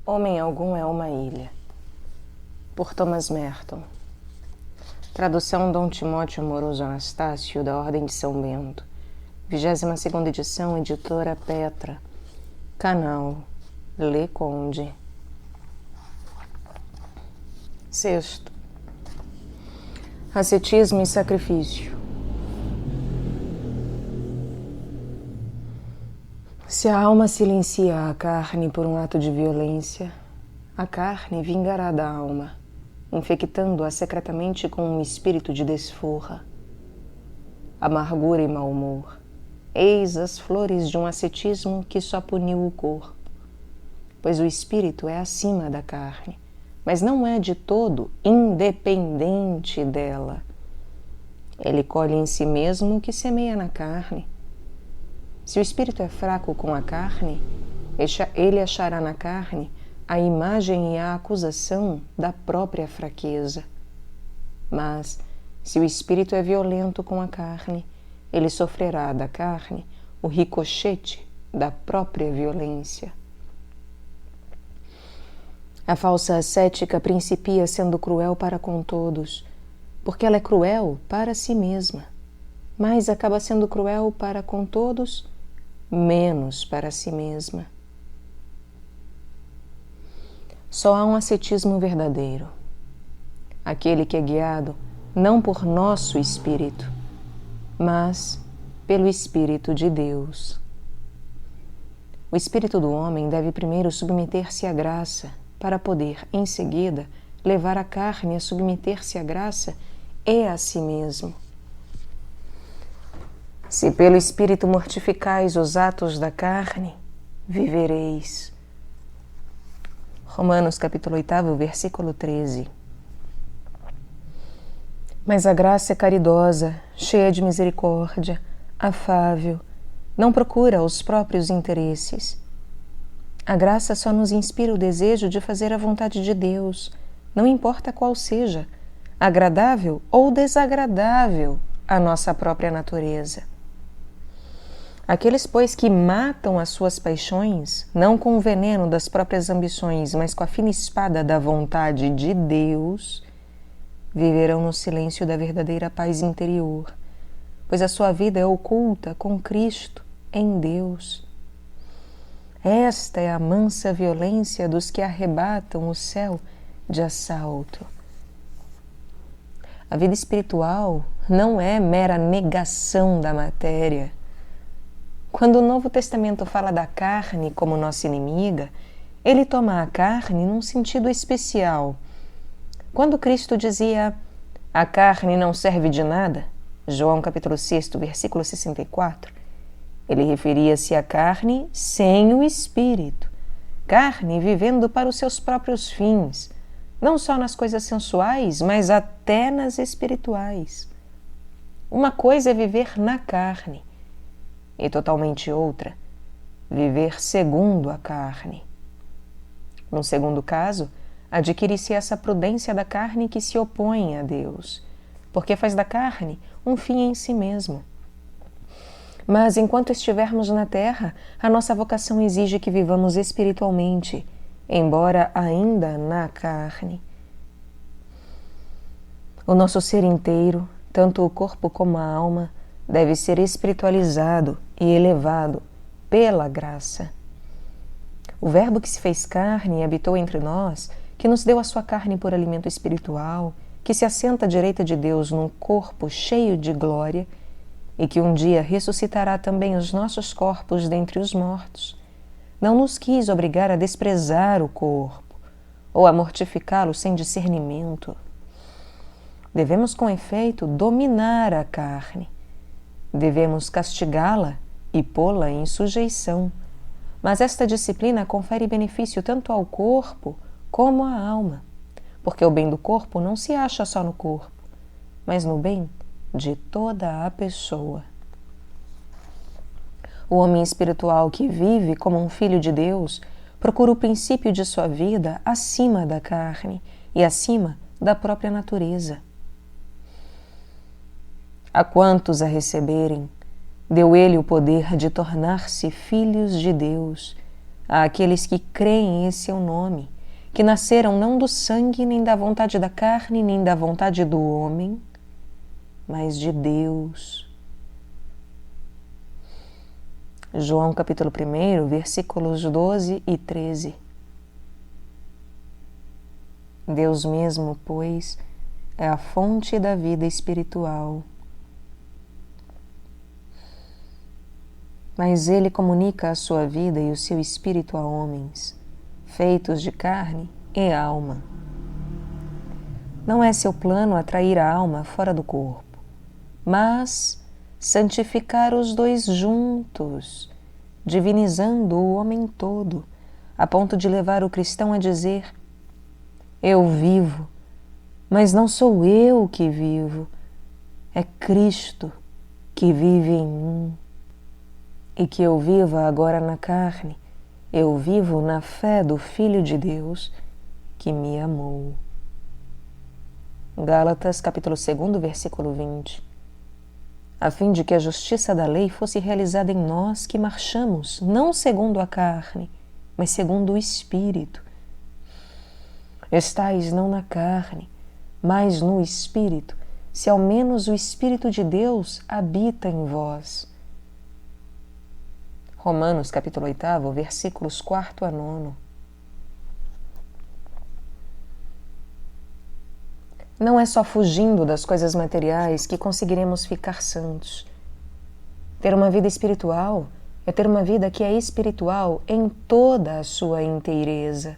Homem Algum é uma Ilha, por Thomas Merton. Tradução Dom Timóteo Amoroso Anastácio, da Ordem de São Bento. 22ª edição, editora Petra. Canal Le Conde. Sexto. Ascetismo e sacrifício. Se a alma silencia a carne por um ato de violência, a carne vingará da alma, infectando-a secretamente com um espírito de desforra. Amargura e mau humor, eis as flores de um ascetismo que só puniu o corpo, pois o espírito é acima da carne, mas não é de todo independente dela. Ele colhe em si mesmo o que semeia na carne. Se o espírito é fraco com a carne, ele achará na carne a imagem e a acusação da própria fraqueza. Mas, se o espírito é violento com a carne, ele sofrerá da carne o ricochete da própria violência. A falsa ascética principia sendo cruel para com todos, porque ela é cruel para si mesma, mas acaba sendo cruel para com todos, menos para si mesma. Só há um ascetismo verdadeiro, aquele que é guiado não por nosso espírito, mas pelo Espírito de Deus. O espírito do homem deve primeiro submeter-se à graça, para poder, em seguida, levar a carne a submeter-se à graça e a si mesmo. Se pelo Espírito mortificais os atos da carne, vivereis. Romanos capítulo 8, versículo 13. Mas a graça é caridosa, cheia de misericórdia, afável, não procura os próprios interesses. A graça só nos inspira o desejo de fazer a vontade de Deus, não importa qual seja, agradável ou desagradável à nossa própria natureza. Aqueles, pois, que matam as suas paixões, não com o veneno das próprias ambições, mas com a fina espada da vontade de Deus, viverão no silêncio da verdadeira paz interior, pois a sua vida é oculta com Cristo em Deus. Esta é a mansa violência dos que arrebatam o céu de assalto. A vida espiritual não é mera negação da matéria, Quando o Novo Testamento fala da carne como nossa inimiga, ele toma a carne num sentido especial. Quando Cristo dizia: "A carne não serve de nada", João capítulo 6, versículo 64, ele referia-se à carne sem o espírito, carne vivendo para os seus próprios fins, não só nas coisas sensuais, mas até nas espirituais. Uma coisa é viver na carne, e totalmente outra, viver segundo a carne. No segundo caso, adquire-se essa prudência da carne que se opõe a Deus, porque faz da carne um fim em si mesmo. Mas enquanto estivermos na terra, a nossa vocação exige que vivamos espiritualmente, embora ainda na carne. O nosso ser inteiro, tanto o corpo como a alma, deve ser espiritualizado e elevado pela graça. O Verbo que se fez carne e habitou entre nós, que nos deu a sua carne por alimento espiritual, que se assenta à direita de Deus num corpo cheio de glória e que um dia ressuscitará também os nossos corpos dentre os mortos, não nos quis obrigar a desprezar o corpo ou a mortificá-lo sem discernimento. Devemos, com efeito, dominar a carne. Devemos castigá-la e pô-la em sujeição. Mas esta disciplina confere benefício tanto ao corpo como à alma, porque o bem do corpo não se acha só no corpo, mas no bem de toda a pessoa. O homem espiritual que vive como um filho de Deus procura o princípio de sua vida acima da carne e acima da própria natureza. A quantos a receberem, deu ele o poder de tornar-se filhos de Deus, àqueles que creem em seu nome, que nasceram não do sangue, nem da vontade da carne, nem da vontade do homem, mas de Deus. João capítulo 1, versículos 12 e 13. Deus mesmo, pois, é a fonte da vida espiritual. Mas ele comunica a sua vida e o seu espírito a homens, feitos de carne e alma. Não é seu plano atrair a alma fora do corpo, mas santificar os dois juntos, divinizando o homem todo, a ponto de levar o cristão a dizer: eu vivo, mas não sou eu que vivo, é Cristo que vive em mim. E que eu viva agora na carne, eu vivo na fé do Filho de Deus que me amou. Gálatas capítulo 2, versículo 20. A fim de que a justiça da lei fosse realizada em nós que marchamos, não segundo a carne, mas segundo o Espírito. Estais não na carne, mas no Espírito, se ao menos o Espírito de Deus habita em vós. Romanos capítulo 8, versículos 4 a 9. Não é só fugindo das coisas materiais que conseguiremos ficar santos. Ter uma vida espiritual é ter uma vida que é espiritual em toda a sua inteireza.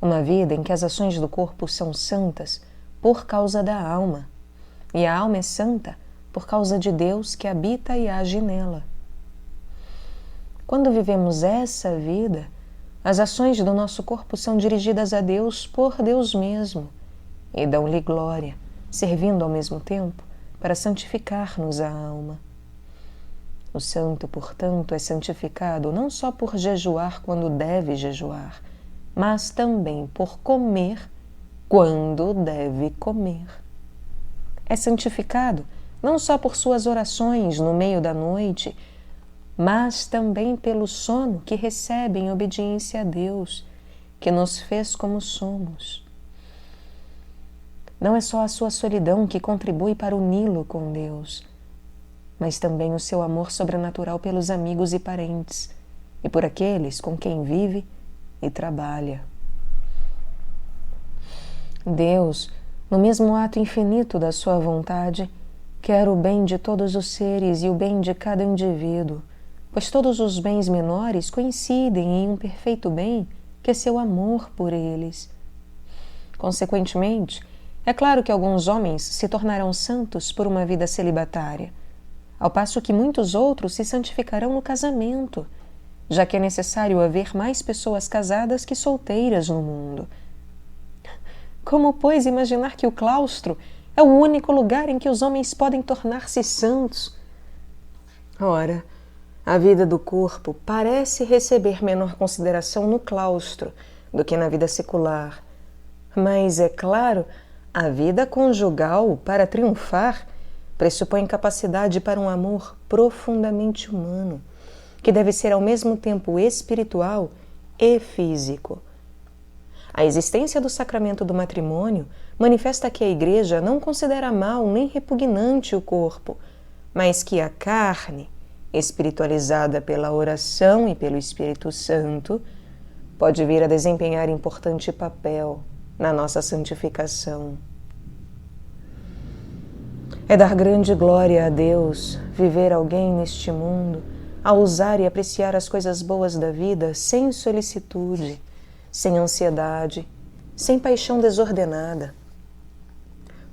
Uma vida em que as ações do corpo são santas por causa da alma, e a alma é santa por causa de Deus que habita e age nela. Quando vivemos essa vida, as ações do nosso corpo são dirigidas a Deus por Deus mesmo e dão-lhe glória, servindo ao mesmo tempo para santificar-nos a alma. O santo, portanto, é santificado não só por jejuar quando deve jejuar, mas também por comer quando deve comer. É santificado não só por suas orações no meio da noite, mas também pelo sono que recebe em obediência a Deus, que nos fez como somos. Não é só a sua solidão que contribui para uni-lo com Deus, mas também o seu amor sobrenatural pelos amigos e parentes, e por aqueles com quem vive e trabalha. Deus, no mesmo ato infinito da sua vontade, quer o bem de todos os seres e o bem de cada indivíduo, pois todos os bens menores coincidem em um perfeito bem que é seu amor por eles. Consequentemente, é claro que alguns homens se tornarão santos por uma vida celibatária, ao passo que muitos outros se santificarão no casamento, já que é necessário haver mais pessoas casadas que solteiras no mundo. Como, pois, imaginar que o claustro é o único lugar em que os homens podem tornar-se santos? Ora, a vida do corpo parece receber menor consideração no claustro do que na vida secular, mas, é claro, a vida conjugal, para triunfar, pressupõe capacidade para um amor profundamente humano, que deve ser ao mesmo tempo espiritual e físico. A existência do sacramento do matrimônio manifesta que a Igreja não considera mal nem repugnante o corpo, mas que a carne, espiritualizada pela oração e pelo Espírito Santo, pode vir a desempenhar importante papel na nossa santificação. É dar grande glória a Deus viver alguém neste mundo a usar e apreciar as coisas boas da vida sem solicitude, sem ansiedade, sem paixão desordenada.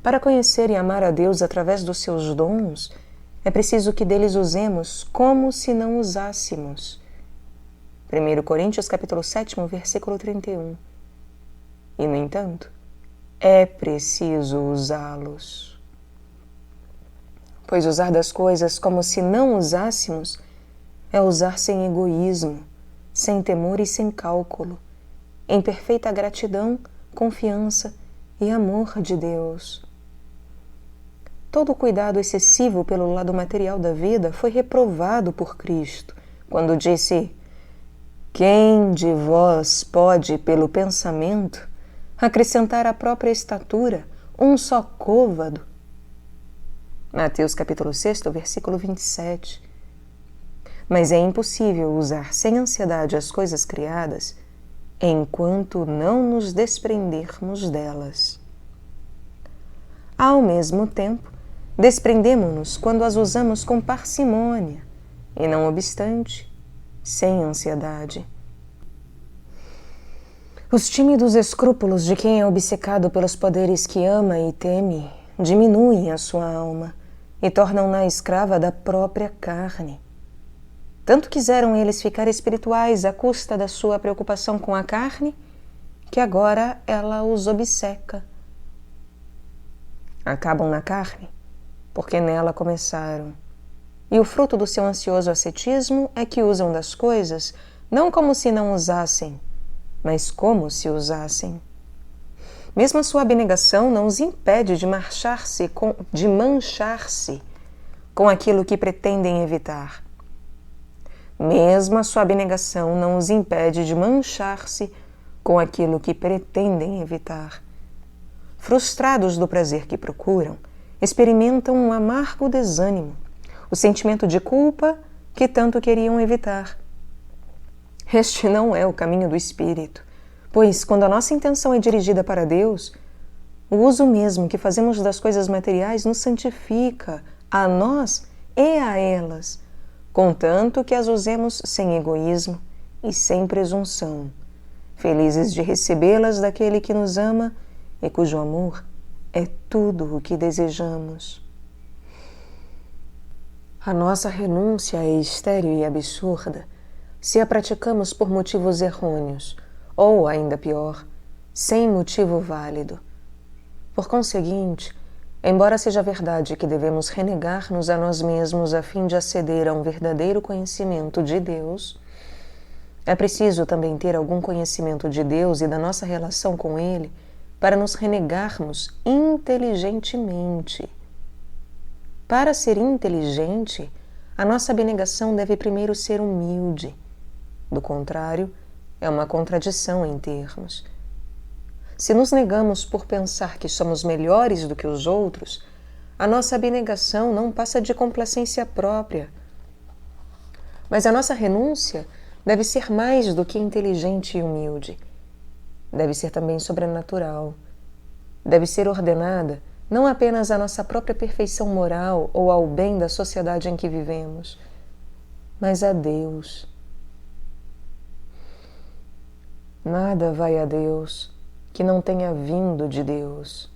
Para conhecer e amar a Deus através dos seus dons, é preciso que deles usemos como se não usássemos. 1 Coríntios capítulo 7, versículo 31. E, no entanto, é preciso usá-los. Pois usar das coisas como se não usássemos é usar sem egoísmo, sem temor e sem cálculo, em perfeita gratidão, confiança e amor de Deus. Todo o cuidado excessivo pelo lado material da vida foi reprovado por Cristo, quando disse: "Quem de vós pode, pelo pensamento, acrescentar à própria estatura um só côvado?" Mateus capítulo 6, versículo 27. Mas é impossível usar sem ansiedade as coisas criadas enquanto não nos desprendermos delas. Ao mesmo tempo, desprendemo-nos quando as usamos com parcimônia e, não obstante, sem ansiedade. Os tímidos escrúpulos de quem é obcecado pelos poderes que ama e teme diminuem a sua alma e tornam-na escrava da própria carne. Tanto quiseram eles ficar espirituais à custa da sua preocupação com a carne, que agora ela os obceca. Acabam na carne, porque nela começaram. E o fruto do seu ansioso ascetismo é que usam das coisas não como se não usassem, mas como se usassem. Mesmo a sua abnegação não os impede de mancharse com aquilo que pretendem evitar. Mesmo a sua abnegação não os impede de manchar-se com aquilo que pretendem evitar. Frustrados do prazer que procuram, experimentam um amargo desânimo, o sentimento de culpa que tanto queriam evitar. Este não é o caminho do Espírito, pois, quando a nossa intenção é dirigida para Deus, o uso mesmo que fazemos das coisas materiais nos santifica a nós e a elas, contanto que as usemos sem egoísmo e sem presunção, felizes de recebê-las daquele que nos ama e cujo amor é tudo o que desejamos. A nossa renúncia é estéril e absurda se a praticamos por motivos errôneos, ou, ainda pior, sem motivo válido. Por conseguinte, embora seja verdade que devemos renegar-nos a nós mesmos a fim de aceder a um verdadeiro conhecimento de Deus, é preciso também ter algum conhecimento de Deus e da nossa relação com Ele para nos renegarmos inteligentemente. Para ser inteligente, a nossa abnegação deve primeiro ser humilde. Do contrário, é uma contradição em termos. Se nos negamos por pensar que somos melhores do que os outros, a nossa abnegação não passa de complacência própria. Mas a nossa renúncia deve ser mais do que inteligente e humilde. Deve ser também sobrenatural. Deve ser ordenada não apenas à nossa própria perfeição moral ou ao bem da sociedade em que vivemos, mas a Deus. Nada vai a Deus que não tenha vindo de Deus.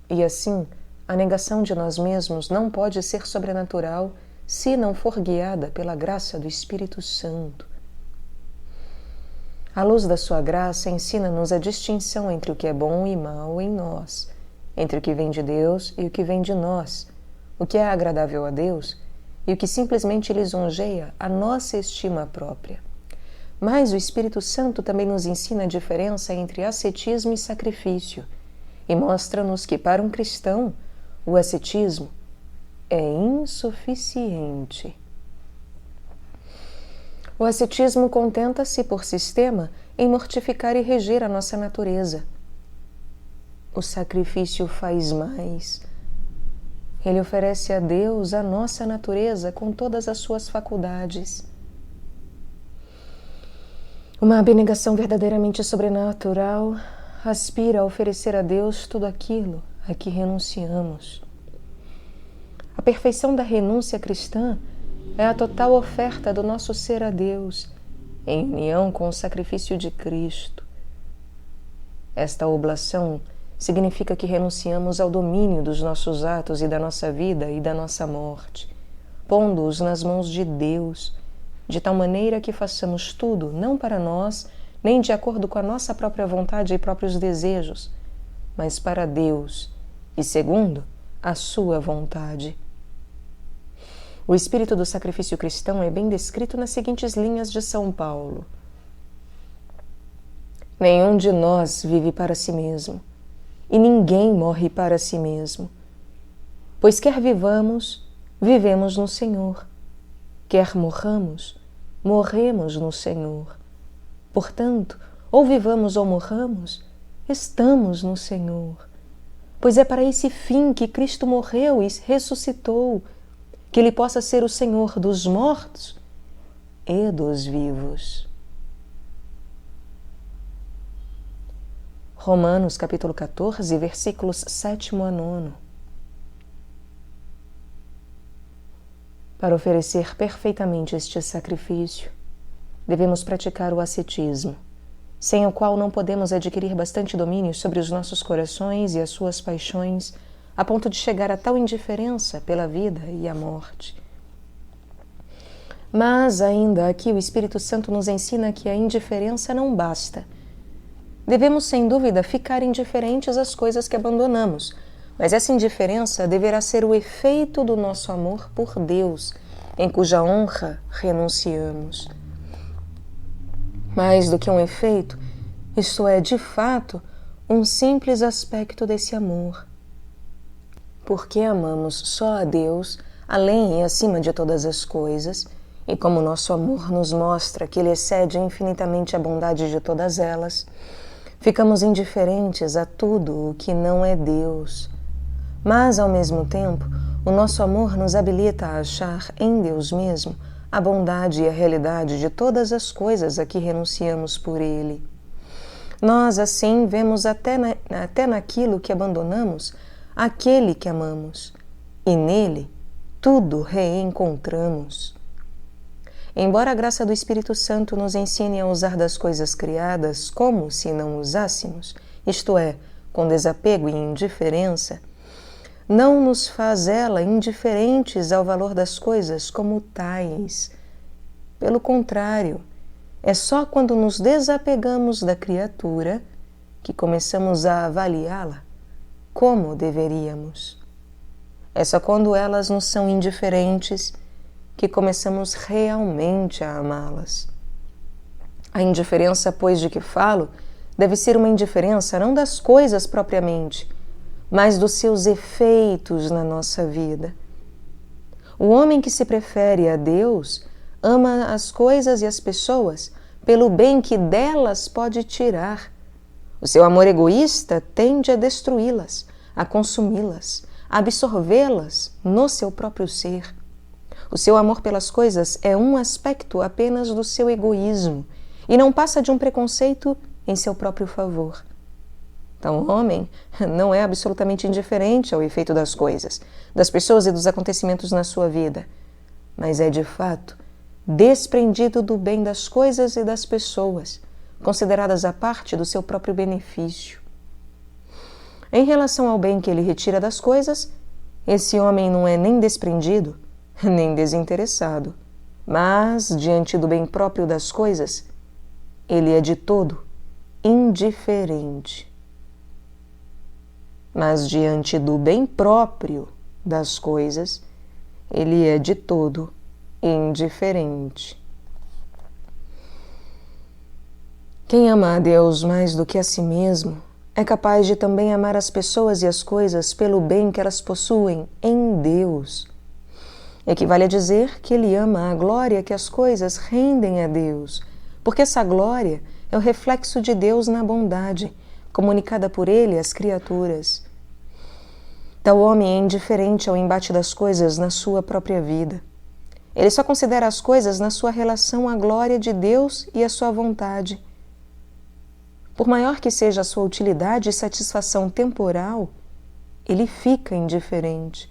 E assim, a negação de nós mesmos não pode ser sobrenatural se não for guiada pela graça do Espírito Santo. A luz da sua graça ensina-nos a distinção entre o que é bom e mal em nós, entre o que vem de Deus e o que vem de nós, o que é agradável a Deus e o que simplesmente lisonjeia a nossa estima própria. Mas o Espírito Santo também nos ensina a diferença entre ascetismo e sacrifício e mostra-nos que para um cristão o ascetismo é insuficiente. O ascetismo contenta-se por sistema em mortificar e reger a nossa natureza. O sacrifício faz mais. Ele oferece a Deus a nossa natureza com todas as suas faculdades. Uma abnegação verdadeiramente sobrenatural aspira a oferecer a Deus tudo aquilo a que renunciamos. A perfeição da renúncia cristã é a total oferta do nosso ser a Deus, em união com o sacrifício de Cristo. Esta oblação significa que renunciamos ao domínio dos nossos atos e da nossa vida e da nossa morte, pondo-os nas mãos de Deus, de tal maneira que façamos tudo não para nós, nem de acordo com a nossa própria vontade e próprios desejos, mas para Deus e segundo a sua vontade. O espírito do sacrifício cristão é bem descrito nas seguintes linhas de São Paulo. Nenhum de nós vive para si mesmo, e ninguém morre para si mesmo. Pois quer vivamos, vivemos no Senhor. Quer morramos, morremos no Senhor. Portanto, ou vivamos ou morramos, estamos no Senhor. Pois é para esse fim que Cristo morreu e ressuscitou, que Ele possa ser o Senhor dos mortos e dos vivos. Romanos capítulo 14, versículos 7 a 9. Para oferecer perfeitamente este sacrifício, devemos praticar o ascetismo, sem o qual não podemos adquirir bastante domínio sobre os nossos corações e as suas paixões, a ponto de chegar a tal indiferença pela vida e a morte. Mas ainda aqui o Espírito Santo nos ensina que a indiferença não basta. Devemos, sem dúvida, ficar indiferentes às coisas que abandonamos, mas essa indiferença deverá ser o efeito do nosso amor por Deus, em cuja honra renunciamos. Mais do que um efeito, isto é, de fato, um simples aspecto desse amor. Porque amamos só a Deus, além e acima de todas as coisas, e como nosso amor nos mostra que Ele excede infinitamente a bondade de todas elas, ficamos indiferentes a tudo o que não é Deus. Mas, ao mesmo tempo, o nosso amor nos habilita a achar em Deus mesmo a bondade e a realidade de todas as coisas a que renunciamos por Ele. Nós, assim, vemos até naquilo que abandonamos aquele que amamos, e nele tudo reencontramos. Embora a graça do Espírito Santo nos ensine a usar das coisas criadas como se não usássemos, isto é, com desapego e indiferença, não nos faz ela indiferentes ao valor das coisas como tais. Pelo contrário, é só quando nos desapegamos da criatura que começamos a avaliá-la como deveríamos. É só quando elas nos são indiferentes que começamos realmente a amá-las. A indiferença, pois, de que falo, deve ser uma indiferença não das coisas propriamente, mas dos seus efeitos na nossa vida. O homem que se prefere a Deus ama as coisas e as pessoas pelo bem que delas pode tirar. O seu amor egoísta tende a destruí-las, a consumi-las, a absorvê-las no seu próprio ser. O seu amor pelas coisas é um aspecto apenas do seu egoísmo e não passa de um preconceito em seu próprio favor. Então, o homem não é absolutamente indiferente ao efeito das coisas, das pessoas e dos acontecimentos na sua vida, mas é, de fato, desprendido do bem das coisas e das pessoas, consideradas a parte do seu próprio benefício. Em relação ao bem que ele retira das coisas, esse homem não é nem desprendido, nem desinteressado, mas, diante do bem próprio das coisas, ele é de todo indiferente. Mas, diante do bem próprio das coisas, ele é de todo indiferente. Quem ama a Deus mais do que a si mesmo é capaz de também amar as pessoas e as coisas pelo bem que elas possuem em Deus. Equivale a dizer que ele ama a glória que as coisas rendem a Deus, porque essa glória é o reflexo de Deus na bondade, comunicada por ele às criaturas. Tal homem é indiferente ao embate das coisas na sua própria vida. Ele só considera as coisas na sua relação à glória de Deus e à sua vontade. Por maior que seja a sua utilidade e satisfação temporal, ele fica indiferente.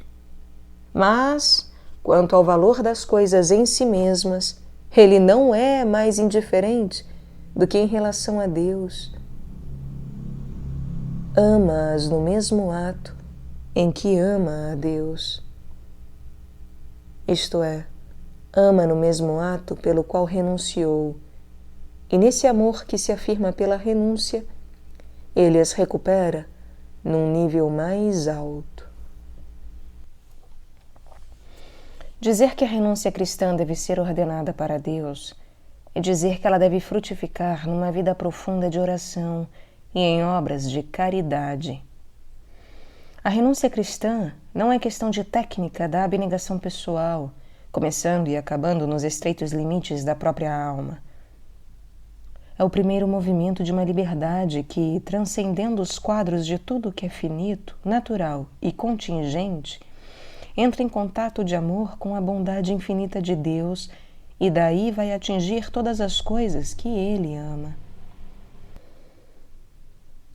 Mas, quanto ao valor das coisas em si mesmas, ele não é mais indiferente do que em relação a Deus. Ama-as no mesmo ato em que ama a Deus. Isto é, ama no mesmo ato pelo qual renunciou, e nesse amor que se afirma pela renúncia, ele as recupera num nível mais alto. Dizer que a renúncia cristã deve ser ordenada para Deus é dizer que ela deve frutificar numa vida profunda de oração e em obras de caridade. A renúncia cristã não é questão de técnica da abnegação pessoal, começando e acabando nos estreitos limites da própria alma. É o primeiro movimento de uma liberdade que, transcendendo os quadros de tudo que é finito, natural e contingente, entra em contato de amor com a bondade infinita de Deus e daí vai atingir todas as coisas que Ele ama.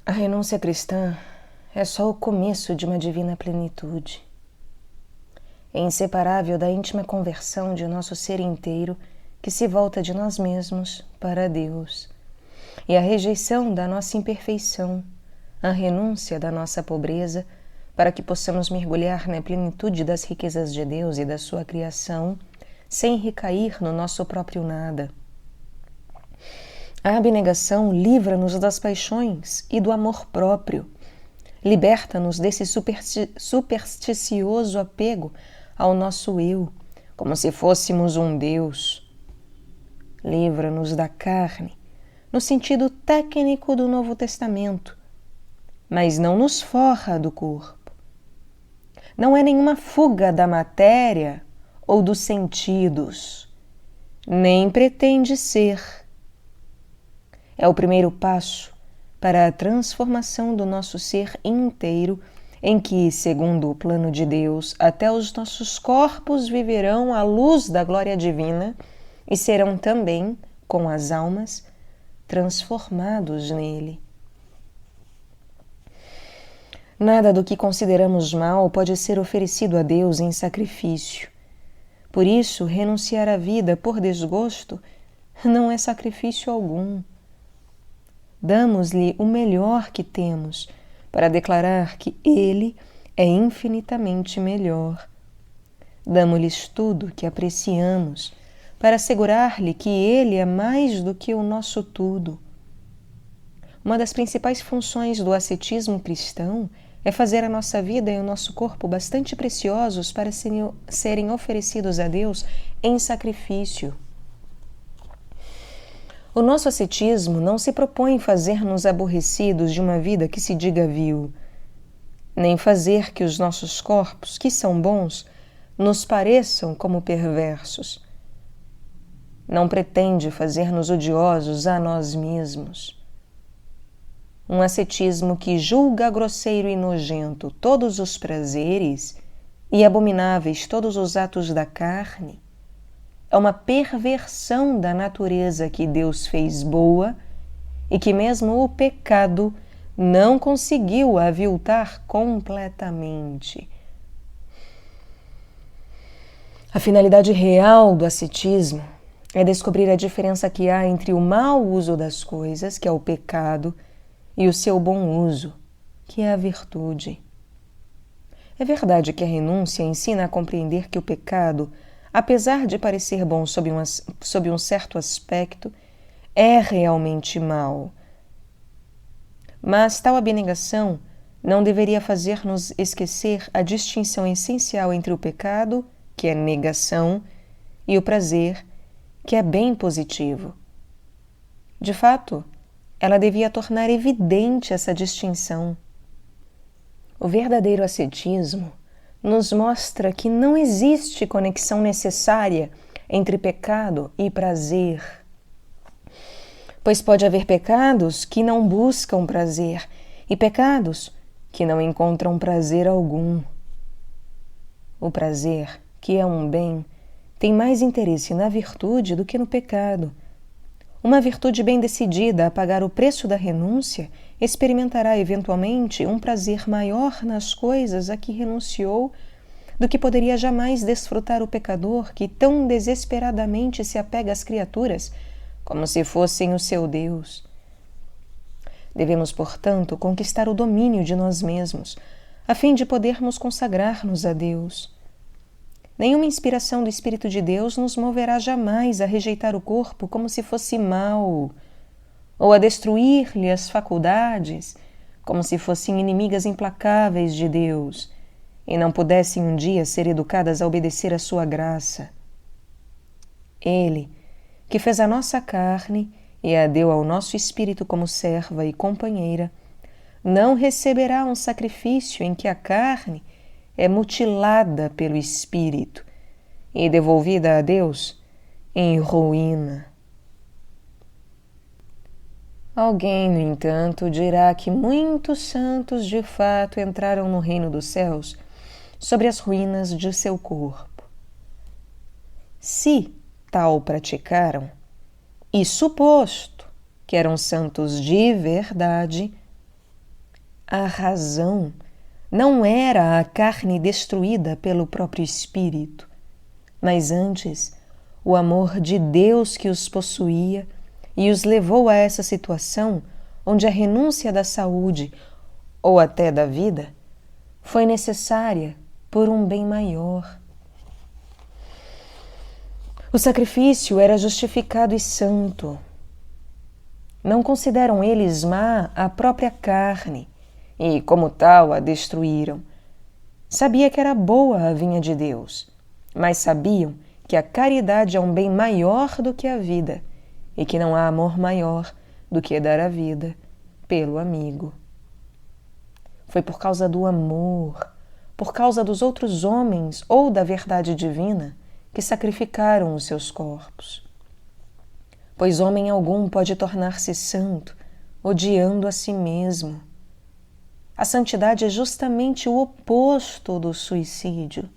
A renúncia cristã é só o começo de uma divina plenitude. É inseparável da íntima conversão de nosso ser inteiro que se volta de nós mesmos para Deus, e a rejeição da nossa imperfeição, a renúncia da nossa pobreza, para que possamos mergulhar na plenitude das riquezas de Deus e da sua criação, sem recair no nosso próprio nada. A abnegação livra-nos das paixões e do amor próprio, liberta-nos desse supersticioso apego ao nosso eu, como se fôssemos um Deus. Livra-nos da carne, no sentido técnico do Novo Testamento, mas não nos forra do corpo. Não é nenhuma fuga da matéria ou dos sentidos, nem pretende ser. É o primeiro passo para a transformação do nosso ser inteiro, em que, segundo o plano de Deus, até os nossos corpos viverão à luz da glória divina e serão também, com as almas, transformados nele. Nada do que consideramos mal pode ser oferecido a Deus em sacrifício. Por isso, renunciar à vida por desgosto não é sacrifício algum. Damos-lhe o melhor que temos para declarar que Ele é infinitamente melhor. Damos-lhes tudo que apreciamos para assegurar-lhe que Ele é mais do que o nosso tudo. Uma das principais funções do ascetismo cristão é fazer a nossa vida e o nosso corpo bastante preciosos para serem oferecidos a Deus em sacrifício. O nosso ascetismo não se propõe fazer-nos aborrecidos de uma vida que se diga vil, nem fazer que os nossos corpos, que são bons, nos pareçam como perversos. Não pretende fazer-nos odiosos a nós mesmos. Um ascetismo que julga grosseiro e nojento todos os prazeres e abomináveis todos os atos da carne é uma perversão da natureza que Deus fez boa e que mesmo o pecado não conseguiu aviltar completamente. A finalidade real do ascetismo É descobrir a diferença que há entre o mau uso das coisas, que é o pecado, e o seu bom uso, que é a virtude. É verdade que a renúncia ensina a compreender que o pecado, apesar de parecer bom sob um certo aspecto, é realmente mau. Mas tal abnegação não deveria fazer-nos esquecer a distinção essencial entre o pecado, que é negação, e o prazer, que é bem positivo. De fato, ela devia tornar evidente essa distinção. O verdadeiro ascetismo nos mostra que não existe conexão necessária entre pecado e prazer, pois pode haver pecados que não buscam prazer e pecados que não encontram prazer algum. O prazer, que é um bem, tem mais interesse na virtude do que no pecado. Uma virtude bem decidida a pagar o preço da renúncia experimentará eventualmente um prazer maior nas coisas a que renunciou do que poderia jamais desfrutar o pecador que tão desesperadamente se apega às criaturas como se fossem o seu Deus. Devemos, portanto, conquistar o domínio de nós mesmos, a fim de podermos consagrar-nos a Deus. Nenhuma inspiração do Espírito de Deus nos moverá jamais a rejeitar o corpo como se fosse mau, ou a destruir-lhe as faculdades como se fossem inimigas implacáveis de Deus e não pudessem um dia ser educadas a obedecer à sua graça. Ele, que fez a nossa carne e a deu ao nosso espírito como serva e companheira, não receberá um sacrifício em que a carne é mutilada pelo espírito e devolvida a Deus em ruína. Alguém, no entanto, dirá que muitos santos de fato entraram no reino dos céus sobre as ruínas de seu corpo. Se tal praticaram, e suposto que eram santos de verdade, a razão não era a carne destruída pelo próprio Espírito, mas antes o amor de Deus que os possuía e os levou a essa situação onde a renúncia da saúde, ou até da vida, foi necessária por um bem maior. O sacrifício era justificado e santo. Não consideram eles má a própria carne, e, como tal, a destruíram. Sabia que era boa a vinha de Deus, mas sabiam que a caridade é um bem maior do que a vida, e que não há amor maior do que dar a vida pelo amigo. Foi por causa do amor, por causa dos outros homens ou da verdade divina, que sacrificaram os seus corpos. Pois homem algum pode tornar-se santo, odiando a si mesmo. A santidade é justamente o oposto do suicídio.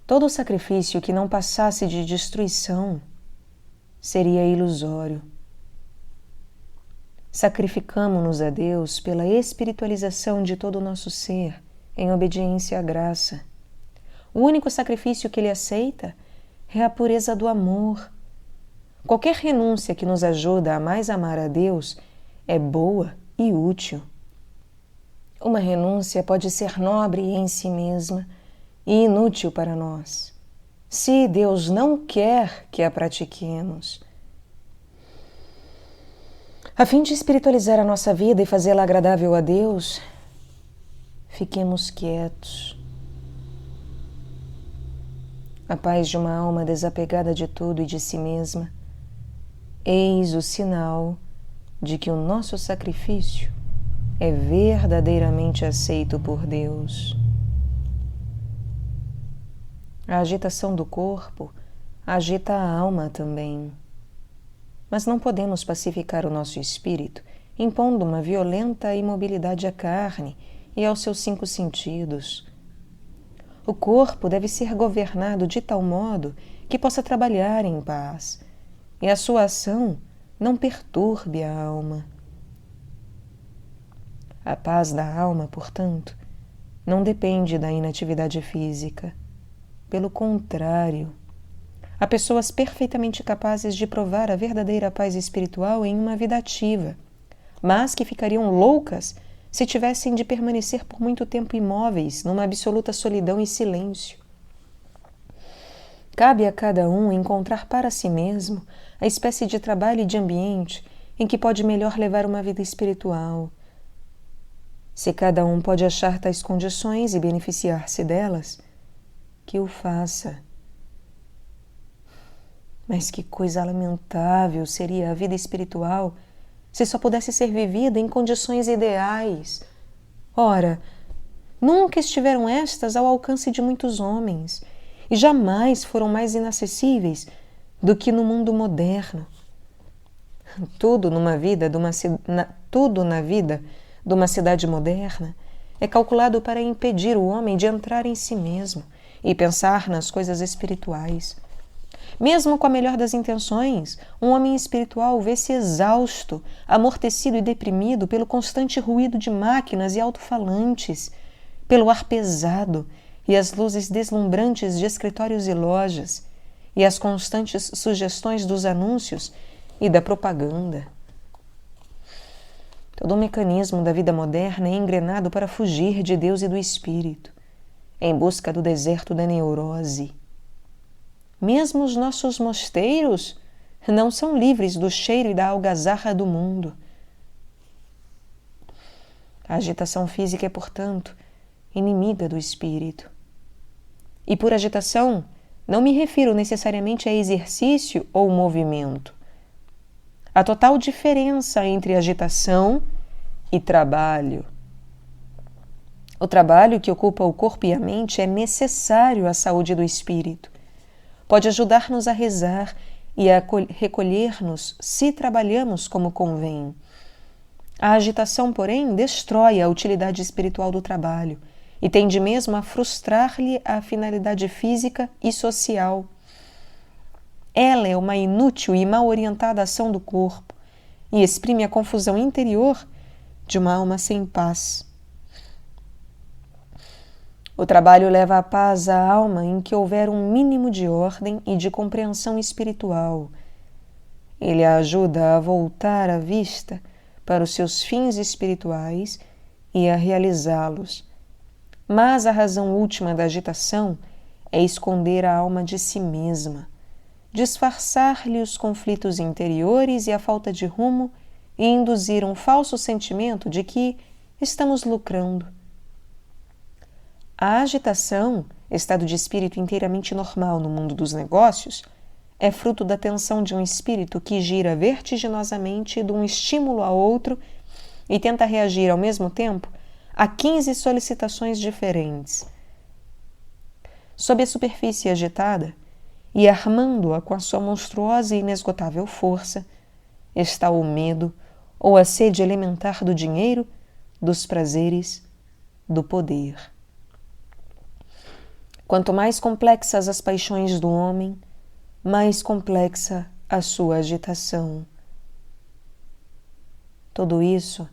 Todo sacrifício que não passasse de destruição seria ilusório. Sacrificamo-nos a Deus pela espiritualização de todo o nosso ser, em obediência à graça. O único sacrifício que Ele aceita é a pureza do amor. Qualquer renúncia que nos ajuda a mais amar a Deus é boa e útil. Uma renúncia pode ser nobre em si mesma e inútil para nós, se Deus não quer que a pratiquemos. A fim de espiritualizar a nossa vida e fazê-la agradável a Deus, fiquemos quietos. A paz de uma alma desapegada de tudo e de si mesma, eis o sinal de que o nosso sacrifício é verdadeiramente aceito por Deus. A agitação do corpo agita a alma também. Mas não podemos pacificar o nosso espírito impondo uma violenta imobilidade à carne e aos seus 5 sentidos. O corpo deve ser governado de tal modo que possa trabalhar em paz, e a sua ação não perturbe a alma. A paz da alma, portanto, não depende da inatividade física. pelo contrário. Há pessoas perfeitamente capazes de provar a verdadeira paz espiritual em uma vida ativa, mas que ficariam loucas se tivessem de permanecer por muito tempo imóveis, numa absoluta solidão e silêncio. Cabe a cada um encontrar para si mesmo a espécie de trabalho e de ambiente em que pode melhor levar uma vida espiritual. Se cada um pode achar tais condições e beneficiar-se delas, que o faça. Mas que coisa lamentável seria a vida espiritual se só pudesse ser vivida em condições ideais. Ora, nunca estiveram estas ao alcance de muitos homens e jamais foram mais inacessíveis do que no mundo moderno. Tudo na vida de uma cidade moderna é calculado para impedir o homem de entrar em si mesmo e pensar nas coisas espirituais. Mesmo com a melhor das intenções, um homem espiritual vê-se exausto, amortecido e deprimido pelo constante ruído de máquinas e alto-falantes, pelo ar pesado e as luzes deslumbrantes de escritórios e lojas, e as constantes sugestões dos anúncios e da propaganda. Todo o mecanismo da vida moderna é engrenado para fugir de Deus e do Espírito, em busca do deserto da neurose. Mesmo os nossos mosteiros não são livres do cheiro e da algazarra do mundo. A agitação física é, portanto, inimiga do espírito. E por agitação, não me refiro necessariamente a exercício ou movimento. Há total diferença entre agitação e trabalho. O trabalho que ocupa o corpo e a mente é necessário à saúde do espírito. Pode ajudar-nos a rezar e a recolher-nos se trabalhamos como convém. A agitação, porém, destrói a utilidade espiritual do trabalho e tende mesmo a frustrar-lhe a finalidade física e social. Ela é uma inútil e mal orientada ação do corpo e exprime a confusão interior de uma alma sem paz. O trabalho leva a paz à alma em que houver um mínimo de ordem e de compreensão espiritual. Ele a ajuda a voltar a vista para os seus fins espirituais e a realizá-los. Mas a razão última da agitação é esconder a alma de si mesma, disfarçar-lhe os conflitos interiores e a falta de rumo e induzir um falso sentimento de que estamos lucrando. A agitação, estado de espírito inteiramente normal no mundo dos negócios, é fruto da tensão de um espírito que gira vertiginosamente de um estímulo a outro e tenta reagir ao mesmo tempo a 15 solicitações diferentes. Sob a superfície agitada e armando-a com a sua monstruosa e inesgotável força, está o medo ou a sede elementar do dinheiro, dos prazeres, do poder. Quanto mais complexas as paixões do homem, mais complexa a sua agitação. Tudo isso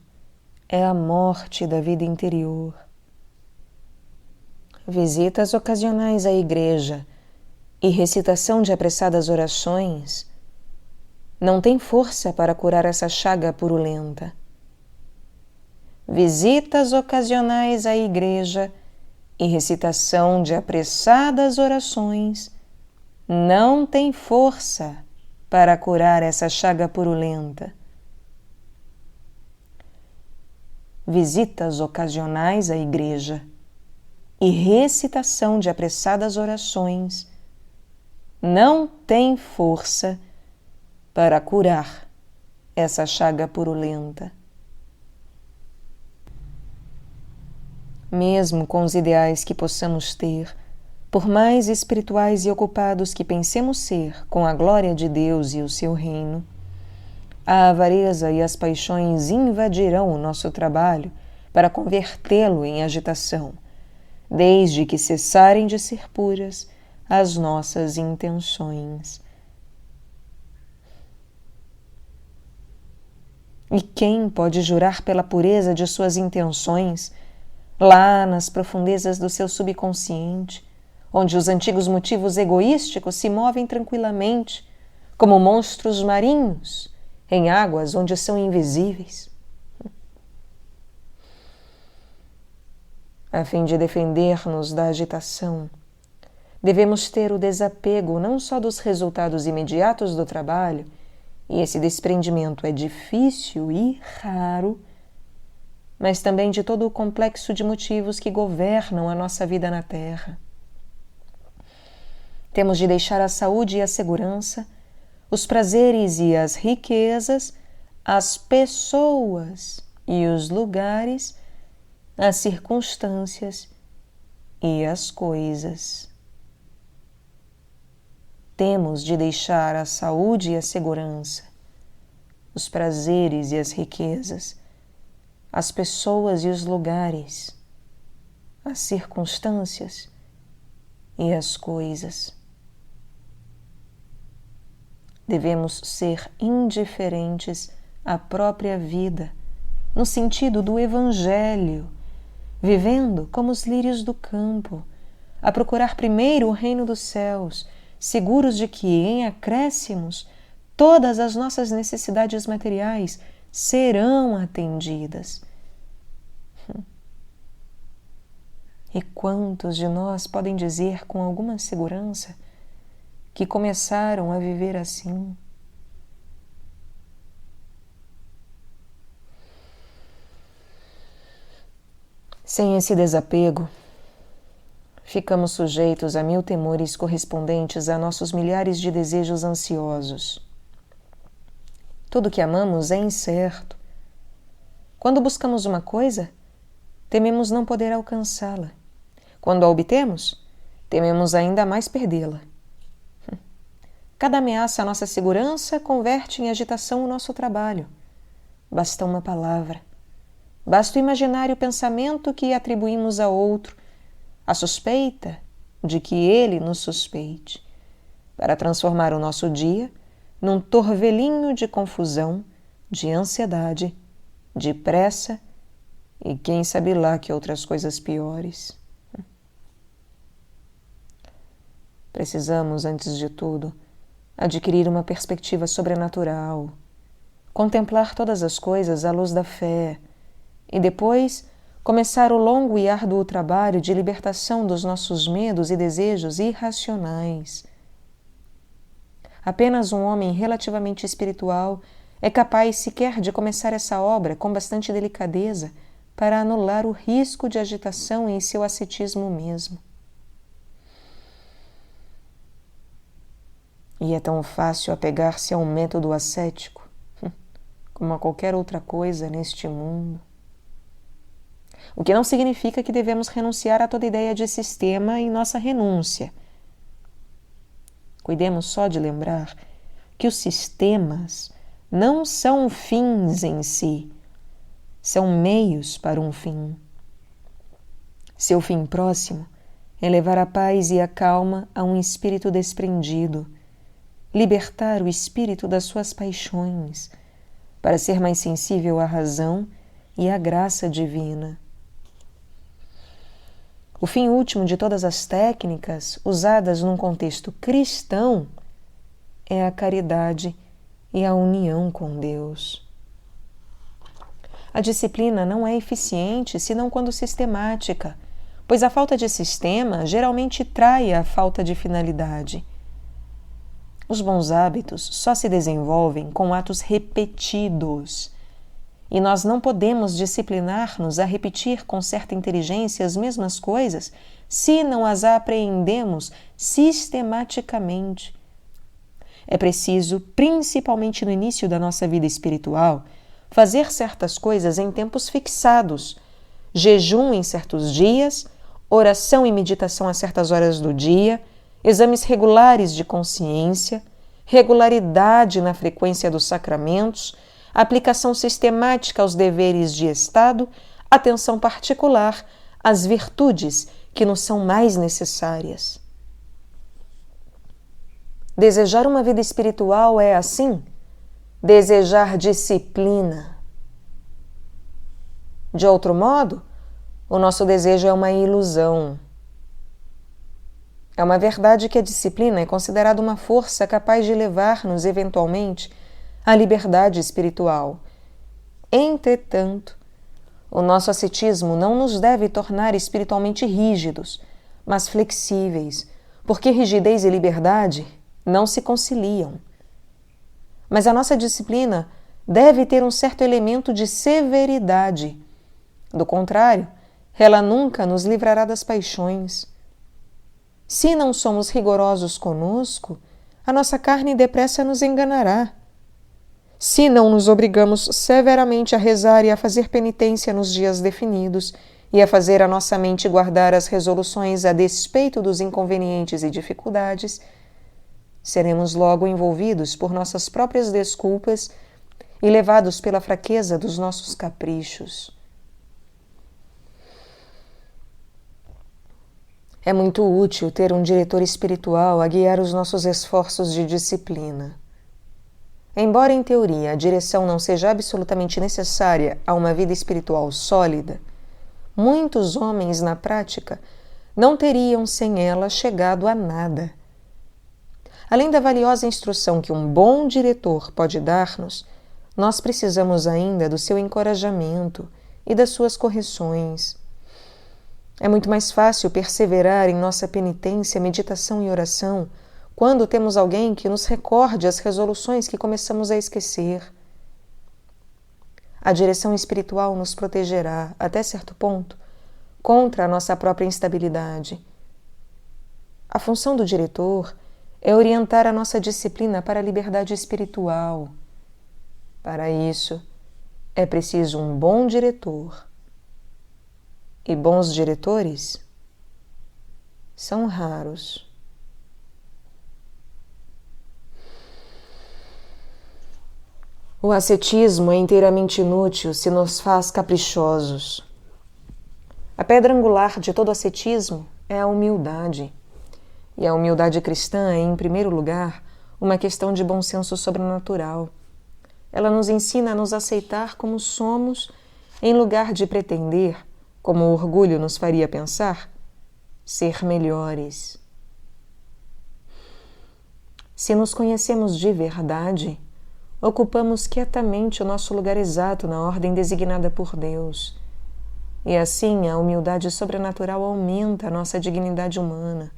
é a morte da vida interior. Visitas ocasionais à igreja e recitação de apressadas orações não têm força para curar essa chaga purulenta. Visitas ocasionais à igreja e recitação de apressadas orações não tem força para curar essa chaga purulenta. Visitas ocasionais à igreja e recitação de apressadas orações não tem força para curar essa chaga purulenta. Mesmo com os ideais que possamos ter, por mais espirituais e ocupados que pensemos ser com a glória de Deus e o seu reino, a avareza e as paixões invadirão o nosso trabalho para convertê-lo em agitação, desde que cessarem de ser puras as nossas intenções. E quem pode jurar pela pureza de suas intenções, lá nas profundezas do seu subconsciente, onde os antigos motivos egoísticos se movem tranquilamente, como monstros marinhos, em águas onde são invisíveis. A fim de defender-nos da agitação, devemos ter o desapego não só dos resultados imediatos do trabalho, e esse desprendimento é difícil e raro, mas também de todo o complexo de motivos que governam a nossa vida na Terra. Temos de deixar a saúde e a segurança, os prazeres e as riquezas, as pessoas e os lugares, as circunstâncias e as coisas. Temos de deixar a saúde e a segurança, os prazeres e as riquezas, as pessoas e os lugares, as circunstâncias e as coisas. Devemos ser indiferentes à própria vida, no sentido do Evangelho, vivendo como os lírios do campo, a procurar primeiro o reino dos céus, seguros de que, em acréscimos, todas as nossas necessidades materiais serão atendidas. E quantos de nós podem dizer com alguma segurança que começaram a viver assim? Sem esse desapego, ficamos sujeitos a 1000 temores correspondentes a nossos milhares de desejos ansiosos. Tudo que amamos é incerto. Quando buscamos uma coisa, tememos não poder alcançá-la. Quando a obtemos, tememos ainda mais perdê-la. Cada ameaça à nossa segurança converte em agitação o nosso trabalho. Basta uma palavra. Basta o imaginário pensamento que atribuímos a outro, a suspeita de que ele nos suspeite, para transformar o nosso dia num torvelinho de confusão, de ansiedade, de pressa e quem sabe lá que outras coisas piores. Precisamos, antes de tudo, adquirir uma perspectiva sobrenatural, contemplar todas as coisas à luz da fé e depois começar o longo e árduo trabalho de libertação dos nossos medos e desejos irracionais. Apenas um homem relativamente espiritual é capaz sequer de começar essa obra com bastante delicadeza para anular o risco de agitação em seu ascetismo mesmo. E é tão fácil apegar-se a um método ascético, como a qualquer outra coisa neste mundo. O que não significa que devemos renunciar a toda ideia de sistema em nossa renúncia. Cuidemos só de lembrar que os sistemas não são fins em si, são meios para um fim. Seu fim próximo é levar a paz e a calma a um espírito desprendido, libertar o espírito das suas paixões, para ser mais sensível à razão e à graça divina. O fim último de todas as técnicas usadas num contexto cristão é a caridade e a união com Deus. A disciplina não é eficiente senão quando sistemática, pois a falta de sistema geralmente trai a falta de finalidade. Os bons hábitos só se desenvolvem com atos repetidos, e nós não podemos disciplinar-nos a repetir com certa inteligência as mesmas coisas se não as apreendemos sistematicamente. É preciso, principalmente no início da nossa vida espiritual, fazer certas coisas em tempos fixados, jejum em certos dias, oração e meditação a certas horas do dia, exames regulares de consciência, regularidade na frequência dos sacramentos, aplicação sistemática aos deveres de Estado, atenção particular às virtudes que nos são mais necessárias. Desejar uma vida espiritual é, assim, desejar disciplina. De outro modo, o nosso desejo é uma ilusão. É uma verdade que a disciplina é considerada uma força capaz de levar-nos, eventualmente, à liberdade espiritual. Entretanto, o nosso ascetismo não nos deve tornar espiritualmente rígidos, mas flexíveis, porque rigidez e liberdade não se conciliam. Mas a nossa disciplina deve ter um certo elemento de severidade. Do contrário, ela nunca nos livrará das paixões. Se não somos rigorosos conosco, a nossa carne depressa nos enganará. Se não nos obrigamos severamente a rezar e a fazer penitência nos dias definidos, e a fazer a nossa mente guardar as resoluções a despeito dos inconvenientes e dificuldades, seremos logo envolvidos por nossas próprias desculpas e levados pela fraqueza dos nossos caprichos. É muito útil ter um diretor espiritual a guiar os nossos esforços de disciplina. Embora em teoria a direção não seja absolutamente necessária a uma vida espiritual sólida, muitos homens na prática não teriam sem ela chegado a nada. Além da valiosa instrução que um bom diretor pode dar-nos, nós precisamos ainda do seu encorajamento e das suas correções. É muito mais fácil perseverar em nossa penitência, meditação e oração quando temos alguém que nos recorde as resoluções que começamos a esquecer. A direção espiritual nos protegerá, até certo ponto, contra a nossa própria instabilidade. A função do diretor é orientar a nossa disciplina para a liberdade espiritual. Para isso, é preciso um bom diretor. E bons diretores são raros. O ascetismo é inteiramente inútil se nos faz caprichosos. A pedra angular de todo ascetismo é a humildade. E a humildade cristã é, em primeiro lugar, uma questão de bom senso sobrenatural. Ela nos ensina a nos aceitar como somos, em lugar de pretender, como o orgulho nos faria pensar, ser melhores. Se nos conhecemos de verdade, ocupamos quietamente o nosso lugar exato na ordem designada por Deus. E assim a humildade sobrenatural aumenta a nossa dignidade humana,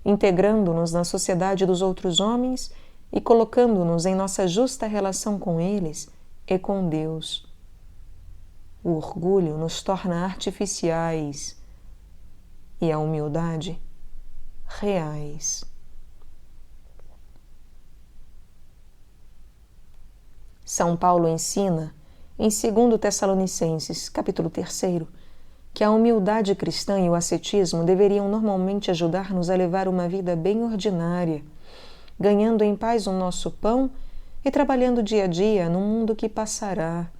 integrando-nos na sociedade dos outros homens e colocando-nos em nossa justa relação com eles e com Deus. O orgulho nos torna artificiais e a humildade reais. São Paulo ensina, em 2 Tessalonicenses, capítulo 3, que a humildade cristã e o ascetismo deveriam normalmente ajudar-nos a levar uma vida bem ordinária, ganhando em paz o nosso pão e trabalhando dia a dia num mundo que passará.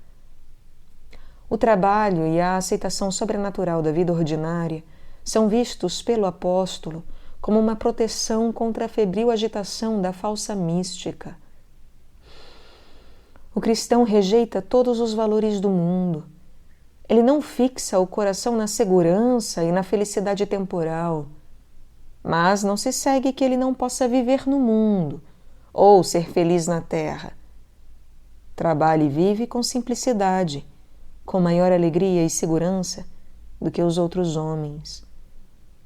O trabalho e a aceitação sobrenatural da vida ordinária são vistos pelo apóstolo como uma proteção contra a febril agitação da falsa mística. O cristão rejeita todos os valores do mundo. Ele não fixa o coração na segurança e na felicidade temporal, mas não se segue que ele não possa viver no mundo ou ser feliz na terra. Trabalha e vive com simplicidade, com maior alegria e segurança do que os outros homens,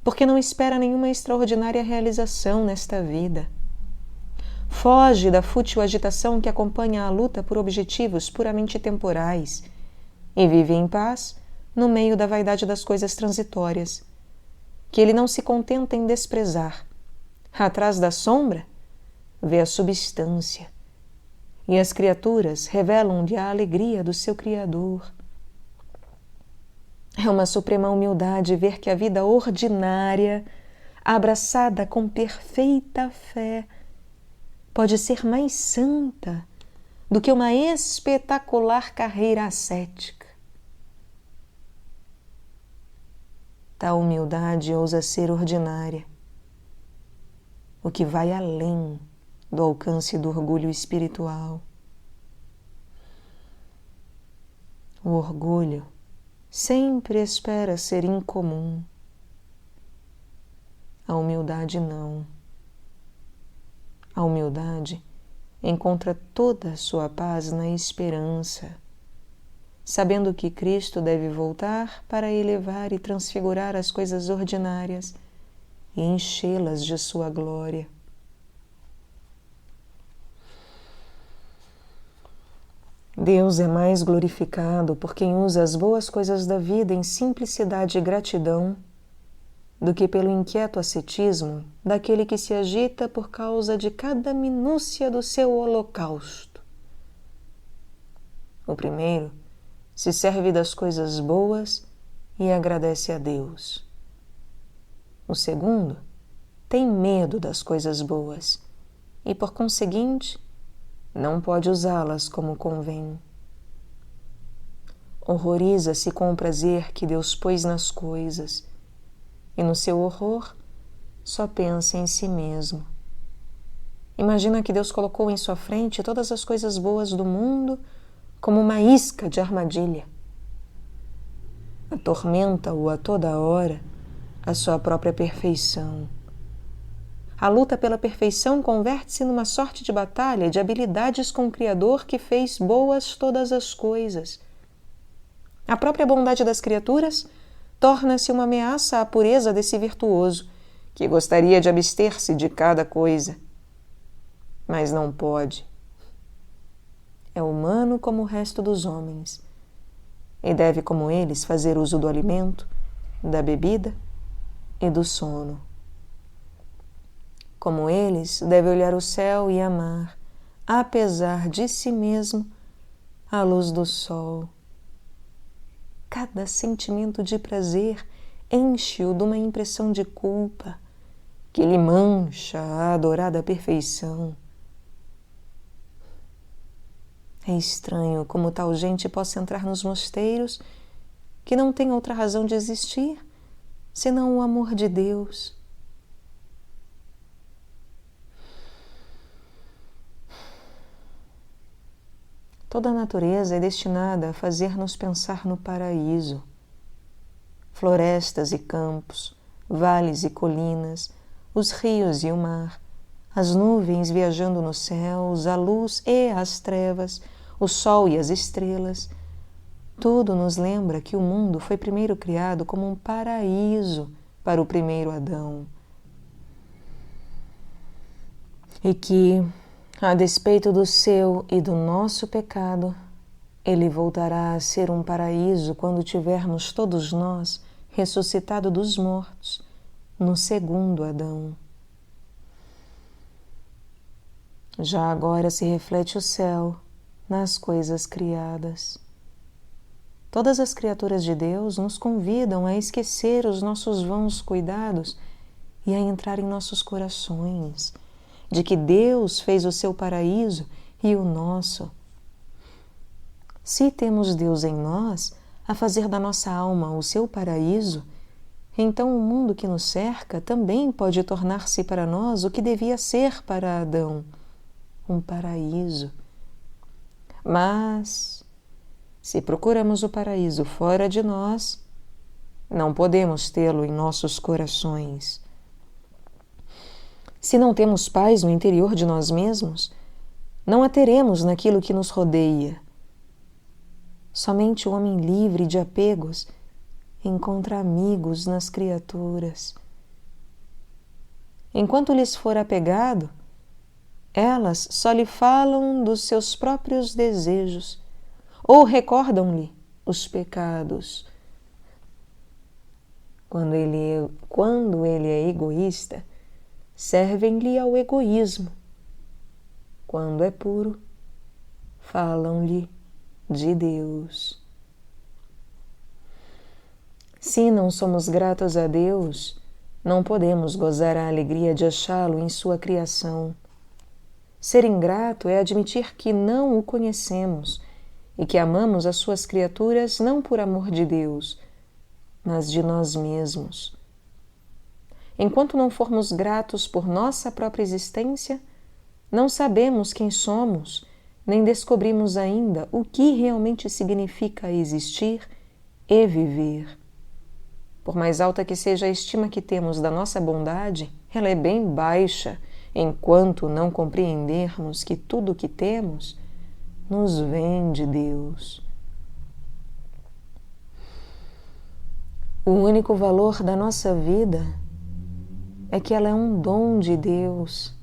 porque não espera nenhuma extraordinária realização nesta vida. Foge da fútil agitação que acompanha a luta por objetivos puramente temporais e vive em paz no meio da vaidade das coisas transitórias, que ele não se contenta em desprezar. Atrás da sombra, vê a substância, e as criaturas revelam-lhe a alegria do seu Criador. É uma suprema humildade ver que a vida ordinária, abraçada com perfeita fé, pode ser mais santa do que uma espetacular carreira ascética. Tal humildade ousa ser ordinária, o que vai além do alcance do orgulho espiritual. O orgulho sempre espera ser incomum. A humildade não. A humildade encontra toda a sua paz na esperança, sabendo que Cristo deve voltar para elevar e transfigurar as coisas ordinárias e enchê-las de sua glória. Deus é mais glorificado por quem usa as boas coisas da vida em simplicidade e gratidão do que pelo inquieto ascetismo daquele que se agita por causa de cada minúcia do seu holocausto. O primeiro se serve das coisas boas e agradece a Deus. O segundo tem medo das coisas boas e, por conseguinte, não pode usá-las como convém. Horroriza-se com o prazer que Deus pôs nas coisas e, no seu horror, só pensa em si mesmo. Imagina que Deus colocou em sua frente todas as coisas boas do mundo como uma isca de armadilha. Atormenta-o a toda hora a sua própria perfeição. A luta pela perfeição converte-se numa sorte de batalha de habilidades com o Criador que fez boas todas as coisas. A própria bondade das criaturas torna-se uma ameaça à pureza desse virtuoso, que gostaria de abster-se de cada coisa. Mas não pode. É humano como o resto dos homens, e deve, como eles, fazer uso do alimento, da bebida e do sono. Como eles, deve olhar o céu e amar, apesar de si mesmo, a luz do sol. Cada sentimento de prazer enche-o de uma impressão de culpa que lhe mancha a adorada perfeição. É estranho como tal gente possa entrar nos mosteiros que não tem outra razão de existir senão o amor de Deus. Toda a natureza é destinada a fazer-nos pensar no paraíso. Florestas e campos, vales e colinas, os rios e o mar, as nuvens viajando nos céus, a luz e as trevas, o sol e as estrelas, tudo nos lembra que o mundo foi primeiro criado como um paraíso para o primeiro Adão. E que, a despeito do seu e do nosso pecado, ele voltará a ser um paraíso quando tivermos todos nós ressuscitado dos mortos no segundo Adão. Já agora se reflete o céu nas coisas criadas. Todas as criaturas de Deus nos convidam a esquecer os nossos vãos cuidados e a entrar em nossos corações, de que Deus fez o seu paraíso e o nosso. Se temos Deus em nós, a fazer da nossa alma o seu paraíso, então o mundo que nos cerca também pode tornar-se para nós o que devia ser para Adão, um paraíso. Mas, se procuramos o paraíso fora de nós, não podemos tê-lo em nossos corações. Se não temos paz no interior de nós mesmos, não a teremos naquilo que nos rodeia. Somente o homem livre de apegos encontra amigos nas criaturas. Enquanto lhes for apegado, elas só lhe falam dos seus próprios desejos ou recordam-lhe os pecados. Quando ele é egoísta, servem-lhe ao egoísmo. Quando é puro, falam-lhe de Deus. Se não somos gratos a Deus, não podemos gozar a alegria de achá-lo em sua criação. Ser ingrato é admitir que não o conhecemos e que amamos as suas criaturas não por amor de Deus, mas de nós mesmos. Enquanto não formos gratos por nossa própria existência, não sabemos quem somos, nem descobrimos ainda o que realmente significa existir e viver. Por mais alta que seja a estima que temos da nossa bondade, ela é bem baixa, enquanto não compreendermos que tudo o que temos nos vem de Deus. O único valor da nossa vida é que ela é um dom de Deus.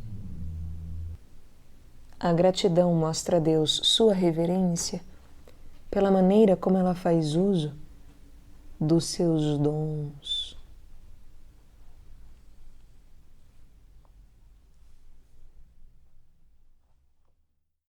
A gratidão mostra a Deus sua reverência pela maneira como ela faz uso dos seus dons.